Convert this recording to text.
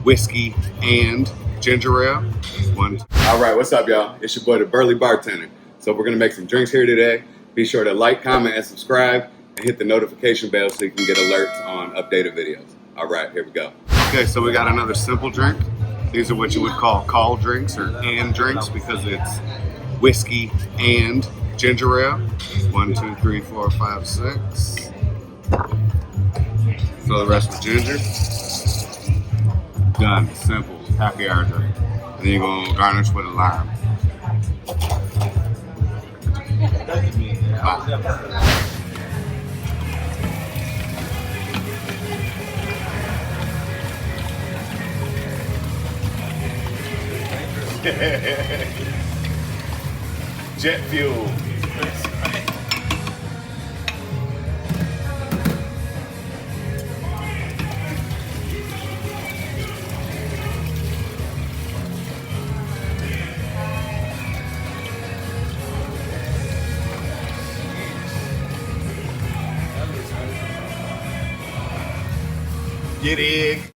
whiskey and ginger ale. All right, what's up, y'all? It's your boy, the Burly Bartender. So we're gonna make some drinks here today. Be sure to like, comment, and subscribe, and hit the notification bell so you can get alerts on updated videos. All right, here we go. Okay, so we got another simple drink. These are what you would call drinks or and drinks because it's whiskey and ginger ale. 1, 2, 3, 4, 5, 6. Fill the rest with ginger. Done. Simple. Happy hour drink. And then you're gonna garnish with a lime. Jet fuel. Get it.